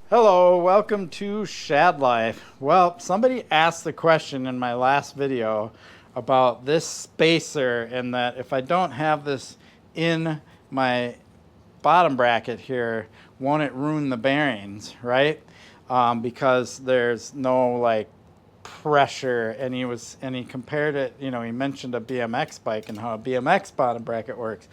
Hello, welcome to Shad Life. Well, somebody asked the question in my last video about this spacer, and that if I don't have this in my bottom bracket here, won't it ruin the bearings, right? Because there's no like pressure, and he compared it, he mentioned a BMX bike and how a BMX bottom bracket works.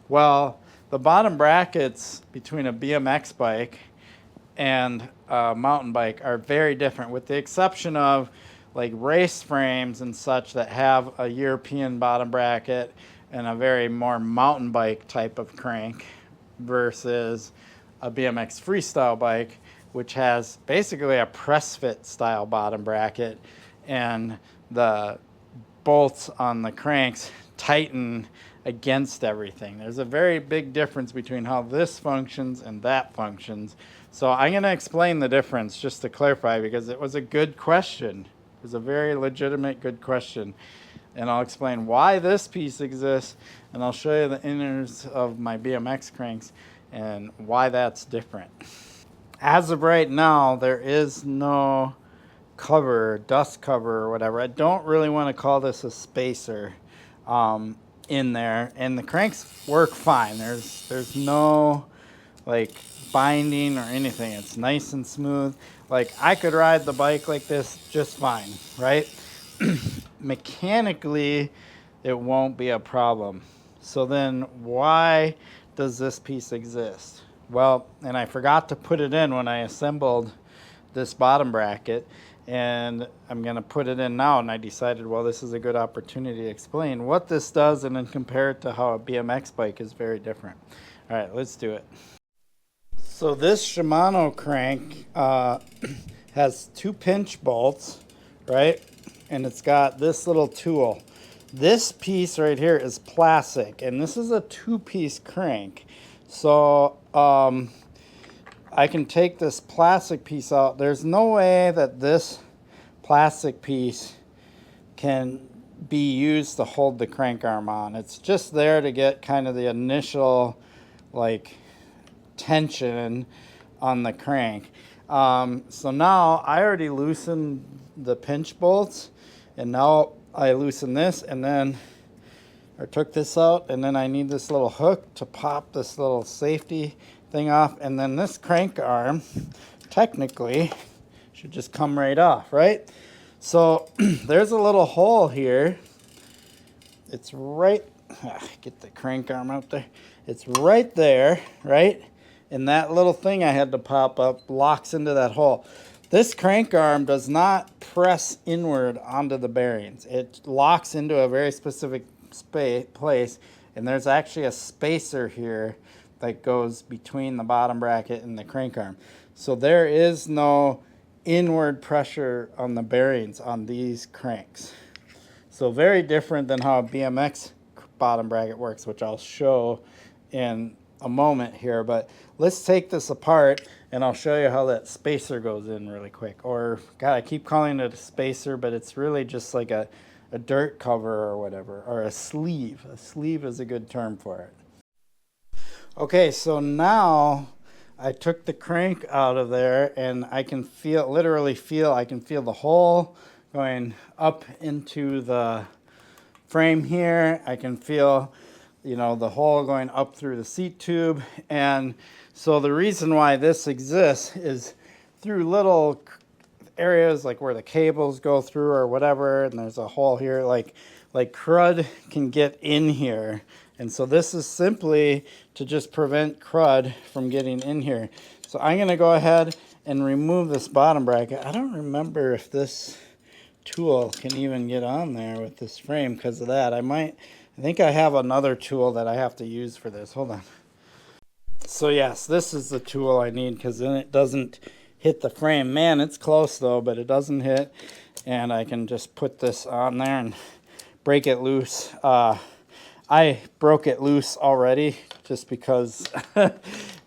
Well, the bottom brackets between a BMX bike and a mountain bike are very different, with the exception of like race frames and such that have a European bottom bracket and a very more mountain bike type of crank versus a BMX freestyle bike, which has basically a press fit style bottom bracket, and the bolts on the cranks tighten against everything. There's a very big difference between how this functions and that functions. So I'm going to explain the difference just to clarify, because it was a good question. It was a very legitimate good question. And I'll explain why this piece exists, and I'll show you the inners of my BMX cranks and why that's different. As of right now, there is no cover, dust cover or whatever. I don't really want to call this a spacer in there, and the cranks work fine. There's no like binding or anything. It's nice and smooth. Like I could ride the bike like this just fine, right? Mechanically, it won't be a problem. So then why does this piece exist? Well, and I forgot to put it in when I assembled this bottom bracket, and I'm going to put it in now, and I decided, well, this is a good opportunity to explain what this does and then compare it to how a BMX bike is very different. All right, let's do it. So this Shimano crank has two pinch bolts, right? And it's got this little tool. This piece right here is plastic, and this is a two-piece crank. So I can take this plastic piece out. There's no way that this plastic piece can be used to hold the crank arm on. It's just there to get kind of the initial like tension on the crank. So now I already loosened the pinch bolts, and now I loosen this, and then I took this out, and then I need this little hook to pop this little safety thing off, and then this crank arm technically should just come right off, right? So there's a little hole here. It's right, get the crank arm out there. It's right there, right? And that little thing I had to pop up locks into that hole. This crank arm does not press inward onto the bearings. It locks into a very specific place, and there's actually a spacer here that goes between the bottom bracket and the crank arm. So there is no inward pressure on the bearings on these cranks. So very different than how a BMX bottom bracket works, which I'll show in a moment here. But let's take this apart, and I'll show you how that spacer goes in really quick. Or, God, I keep calling it a spacer, but it's really just like a dirt cover or whatever, or a sleeve. A sleeve is a good term for it. Okay, so now I took the crank out of there, and I can literally feel the hole going up into the frame here. I can feel, the hole going up through the seat tube. And so the reason why this exists is through little areas like where the cables go through or whatever, and there's a hole here, like crud can get in here. And so this is simply to just prevent crud from getting in here. So I'm going to go ahead and remove this bottom bracket. I don't remember if this tool can even get on there with this frame because of that. I think I have another tool that I have to use for this. Hold on. So yes, this is the tool I need, because then it doesn't hit the frame. Man, it's close though, but it doesn't hit. And I can just put this on there and break it loose. I broke it loose already just because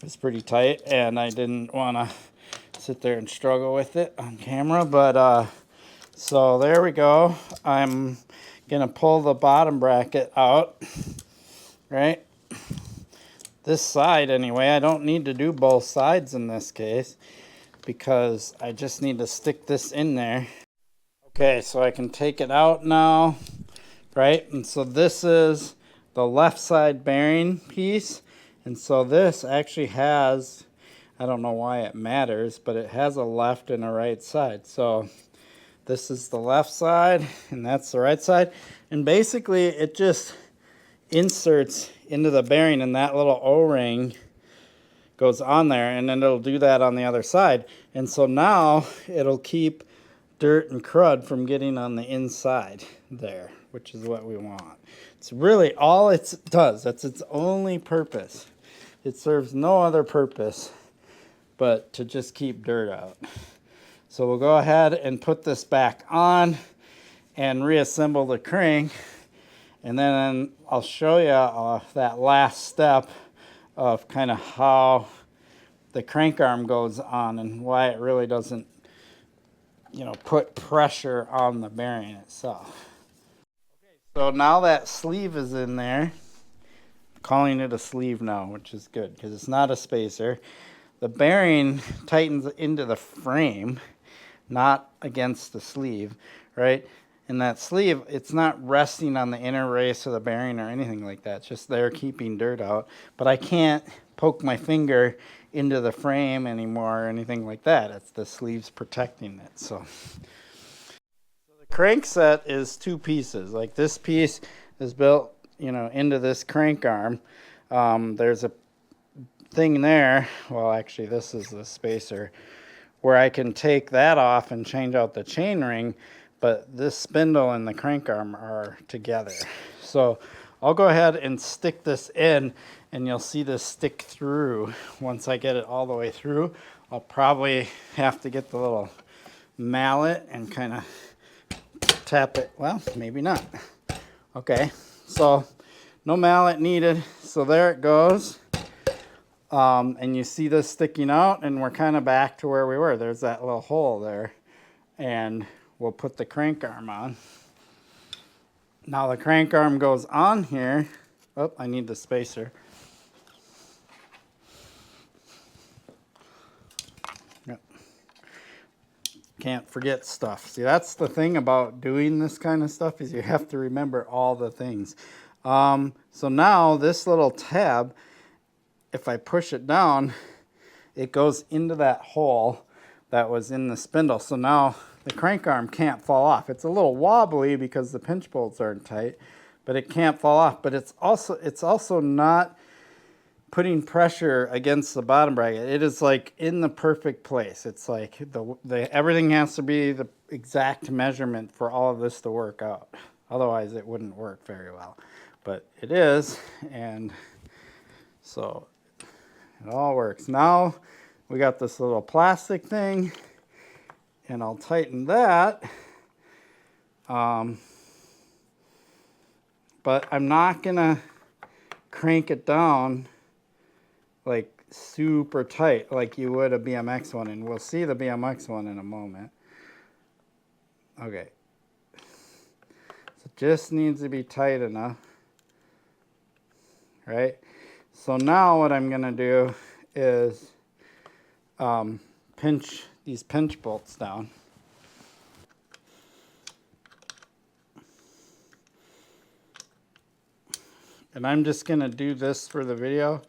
it's pretty tight, and I didn't want to sit there and struggle with it on camera. But so there we go. I'm gonna pull the bottom bracket out, right? This side anyway. I don't need to do both sides in this case. because I just need to stick this in there. Okay, so I can take it out now, right? And so this is the left side bearing piece. And so this actually has, I don't know why it matters, but it has a left and a right side. So this is the left side and that's the right side. And basically it just inserts into the bearing, and that little O-ring goes on there, and then it'll do that on the other side. And so now it'll keep dirt and crud from getting on the inside there, which is what we want. It's really all it does. That's its only purpose. It serves no other purpose but to just keep dirt out. So we'll go ahead and put this back on and reassemble the crank, and then I'll show you that last step of kind of how the crank arm goes on and why it really doesn't, you know, put pressure on the bearing itself. Okay, so now that sleeve is in there, I'm calling it a sleeve now, which is good because it's not a spacer. The bearing tightens into the frame, not against the sleeve, right? And that sleeve, it's not resting on the inner race of the bearing or anything like that. It's just there keeping dirt out. But I can't poke my finger into the frame anymore or anything like that. It's the sleeves protecting it. So the crankset is two pieces. Like this piece is built, you know, into this crank arm. There's a thing there. Well, actually, this is the spacer where I can take that off and change out the chain ring. But this spindle and the crank arm are together. So I'll go ahead and stick this in, and you'll see this stick through. Once I get it all the way through, I'll probably have to get the little mallet and kind of tap it. Well, maybe not. Okay, so no mallet needed. So there it goes. And you see this sticking out, and we're kind of back to where we were. There's that little hole there. And we'll put the crank arm on. Now the crank arm goes on here. Oh, I need the spacer. Yep. Can't forget stuff. See, that's the thing about doing this kind of stuff, is you have to remember all the things. So now this little tab, if I push it down, it goes into that hole that was in the spindle. So now the crank arm can't fall off. It's a little wobbly because the pinch bolts aren't tight, but it can't fall off. But it's also not putting pressure against the bottom bracket. It is like in the perfect place. It's like everything has to be the exact measurement for all of this to work out. Otherwise it wouldn't work very well. But it is, and so it all works. Now we got this little plastic thing, and I'll tighten that. But I'm not gonna crank it down like super tight like you would a BMX one, and we'll see the BMX one in a moment. Okay. So it just needs to be tight enough, right? So now what I'm gonna do is pinch these pinch bolts down. And I'm just gonna do this for the video.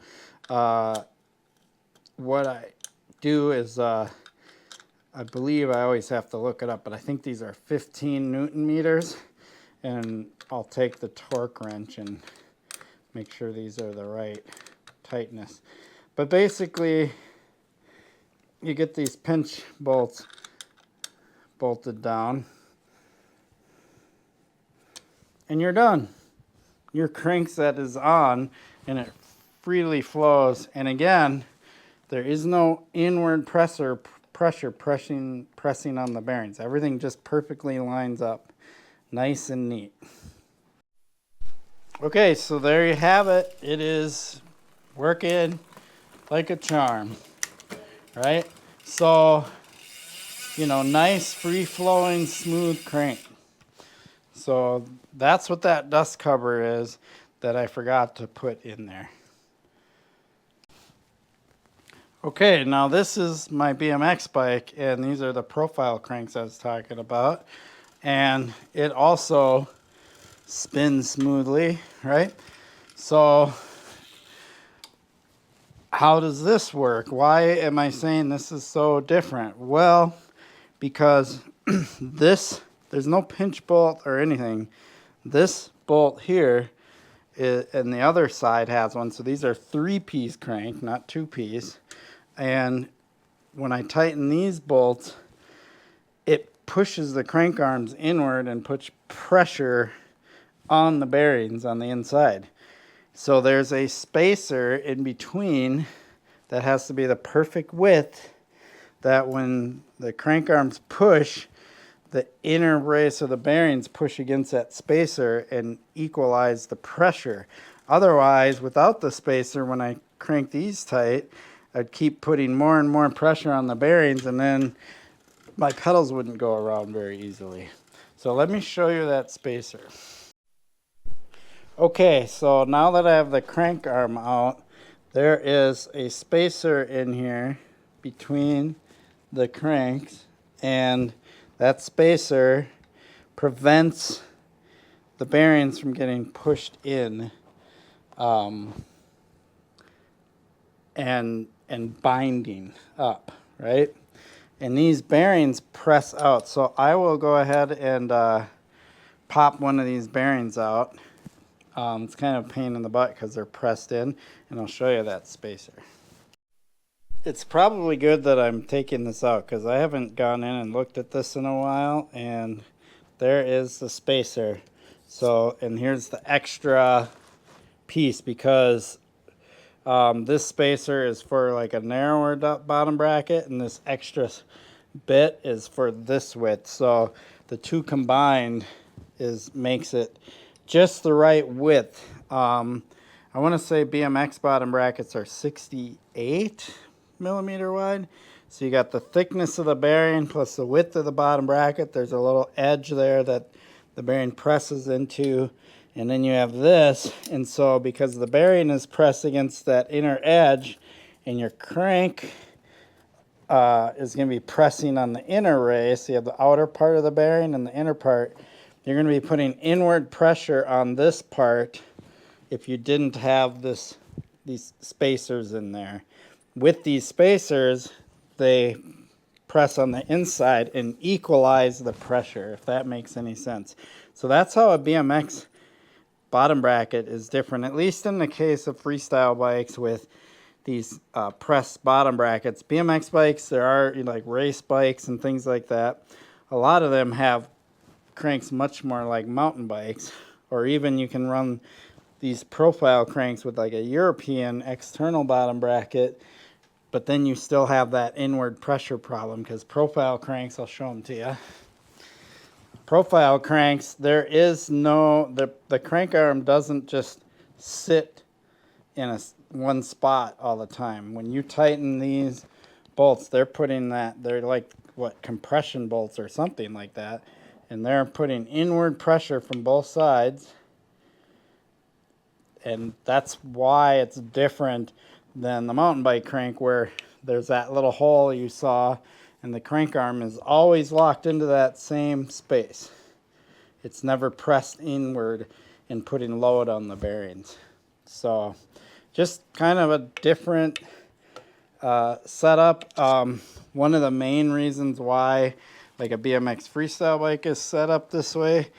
What I do is, I believe I always have to look it up, but I think these are 15 Newton meters. And I'll take the torque wrench and make sure these are the right tightness. But basically, you get these pinch bolts bolted down, and you're done. Your crankset is on, and it freely flows. And again, there is no inward pressure pressing on the bearings. Everything just perfectly lines up, nice and neat. Okay, so there you have it. It is working like a charm, right? So, you know, nice, free-flowing, smooth crank. So that's what that dust cover is that I forgot to put in there. Okay, now this is my BMX bike, and these are the profile cranks I was talking about. And it also spins smoothly, right? So how does this work? Why am I saying this is so different? Well, because there's no pinch bolt or anything. This bolt here and the other side has one. So these are 3-piece crank, not 2-piece. And when I tighten these bolts, it pushes the crank arms inward and puts pressure on the bearings on the inside. So there's a spacer in between that has to be the perfect width, that when the crank arms push, the inner brace of the bearings push against that spacer and equalize the pressure. Otherwise, without the spacer, when I crank these tight, I'd keep putting more and more pressure on the bearings, and then my pedals wouldn't go around very easily. So let me show you that spacer. Okay, so now that I have the crank arm out, there is a spacer in here between the cranks, and that spacer prevents the bearings from getting pushed in and binding up, right? And these bearings press out. So I will go ahead and pop one of these bearings out. It's kind of a pain in the butt because they're pressed in, and I'll show you that spacer. It's probably good that I'm taking this out because I haven't gone in and looked at this in a while, and there is the spacer. So, and here's the extra piece because this spacer is for like a narrower bottom bracket, and this extra bit is for this width. So the two combined makes it just the right width. I want to say BMX bottom brackets are 68 millimeter wide. So you got the thickness of the bearing plus the width of the bottom bracket. There's a little edge there that the bearing presses into, and then you have this. And so because the bearing is pressed against that inner edge, and your crank is going to be pressing on the inner race, so you have the outer part of the bearing and the inner part, you're going to be putting inward pressure on this part if you didn't have these spacers in there. With these spacers, they press on the inside and equalize the pressure, if that makes any sense. So that's how a BMX bottom bracket is different, at least in the case of freestyle bikes with these pressed bottom brackets. BMX bikes, there are like race bikes and things like that. A lot of them have cranks much more like mountain bikes, or even you can run these profile cranks with like a European external bottom bracket, but then you still have that inward pressure problem because profile cranks, I'll show them to you. Profile cranks, there is no, the crank arm doesn't just sit in one spot all the time. When you tighten these bolts, they're putting that, they're like what, compression bolts or something like that, and they're putting inward pressure from both sides, and that's why it's different than the mountain bike crank, where there's that little hole you saw and the crank arm is always locked into that same space. It's never pressed inward and putting load on the bearings. So just kind of a different setup. One of the main reasons why like a BMX freestyle bike is set up this way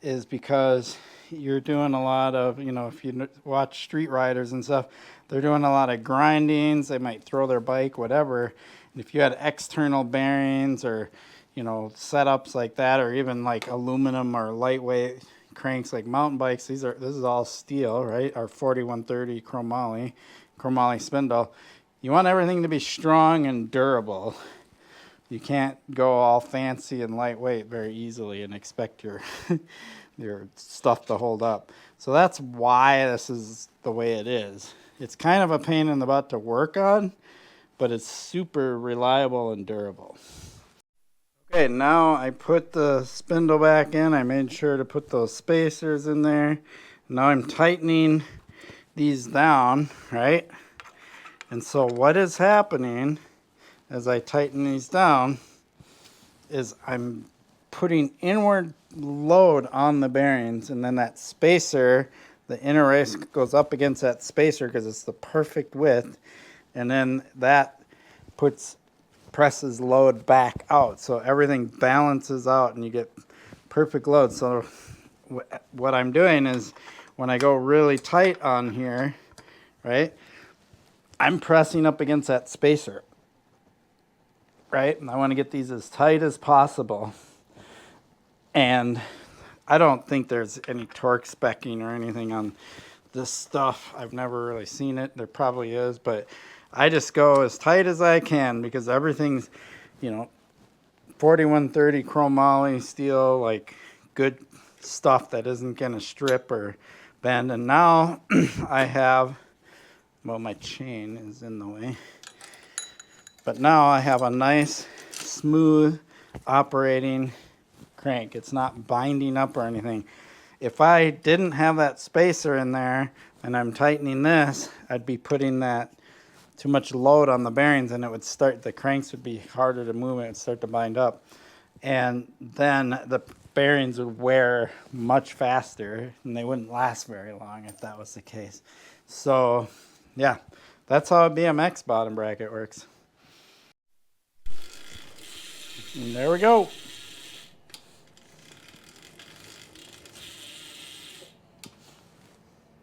is because you're doing a lot of, you know, if you watch street riders and stuff, they're doing a lot of grindings. They might throw their bike, whatever. And if you had external bearings or, you know, setups like that, or even like aluminum or lightweight cranks like mountain bikes, this is all steel, right? Our 4130 chromoly spindle. You want everything to be strong and durable. You can't go all fancy and lightweight very easily and expect your your stuff to hold up. So that's why this is the way it is. It's kind of a pain in the butt to work on, but it's super reliable and durable. Okay, now I put the spindle back in. I made sure to put those spacers in there. Now I'm tightening these down, right? And so what is happening as I tighten these down is I'm putting inward load on the bearings, and then that spacer, the inner race goes up against that spacer because it's the perfect width, and then that presses load back out, so everything balances out and you get perfect load. So what I'm doing is when I go really tight on here, right, I'm pressing up against that spacer, right, and I want to get these as tight as possible. And I don't think there's any torque specking or anything on this stuff. I've never really seen it. There probably is, but I just go as tight as I can because everything's, you know, 4130 chromoly steel, like good stuff that isn't going to strip or bend. And now I have, well, my chain is in the way, but now I have a nice, smooth operating crank. It's not binding up or anything. If I didn't have that spacer in there and I'm tightening this, I'd be putting that too much load on the bearings, and it would start, the cranks would be harder to move and it would start to bind up. And then the bearings would wear much faster and they wouldn't last very long if that was the case. So yeah, that's how a BMX bottom bracket works. And there we go.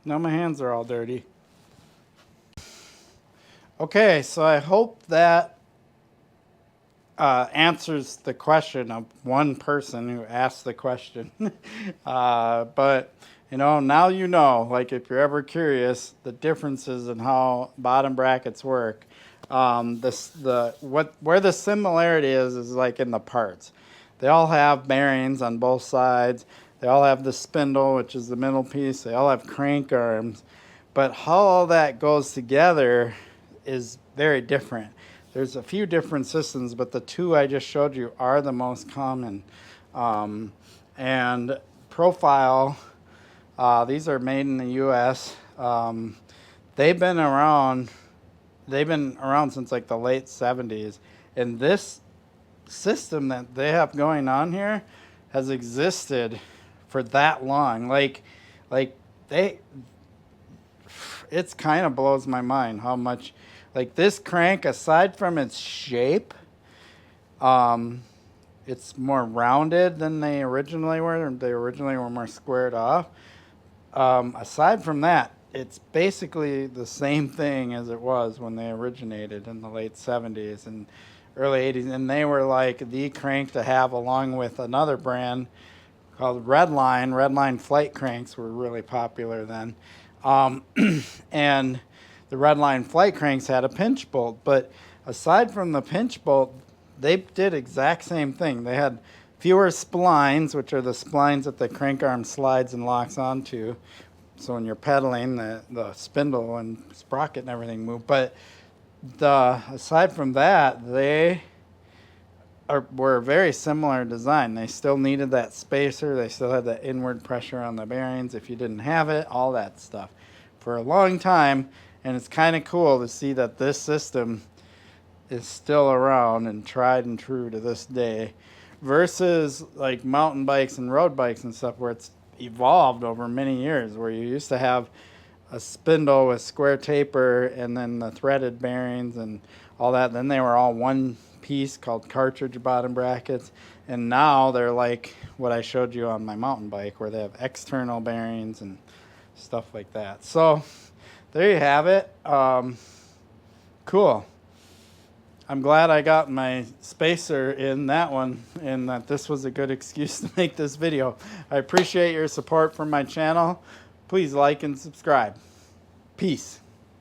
Now my hands are all dirty. Okay, so I hope that answers the question of one person who asked the question. But, you know, now you know, like if you're ever curious, the differences in how bottom brackets work. Where the similarity is like in the parts. They all have bearings on both sides. They all have the spindle, which is the middle piece. They all have crank arms. But how all that goes together is very different. There's a few different systems, but the two I just showed you are the most common. And profile, these are made in the US. They've been around since like the late 70s. And this system that they have going on here has existed for that long. It's kind of blows my mind how much, like this crank, aside from its shape, it's more rounded than they originally were. They originally were more squared off. Aside from that, it's basically the same thing as it was when they originated in the late 70s and early 80s. And they were like the crank to have, along with another brand called Redline. Redline flight cranks were really popular then. And the Redline flight cranks had a pinch bolt. But aside from the pinch bolt, they did exact same thing. They had fewer splines, which are the splines that the crank arm slides and locks onto. So when you're pedaling, the spindle and sprocket and everything move. But aside from that, they were a very similar design. They still needed that spacer. They still had that inward pressure on the bearings if you didn't have it, all that stuff for a long time. And it's kind of cool to see that this system is still around and tried and true to this day, versus like mountain bikes and road bikes and stuff where it's evolved over many years, where you used to have a spindle with square taper and then the threaded bearings and all that. Then they were all one piece called cartridge bottom brackets, and now they're like what I showed you on my mountain bike, where they have external bearings and stuff like that. So there you have it. Cool. I'm glad I got my spacer in that one, and that this was a good excuse to make this video. I appreciate your support for my channel. Please like and subscribe. Peace.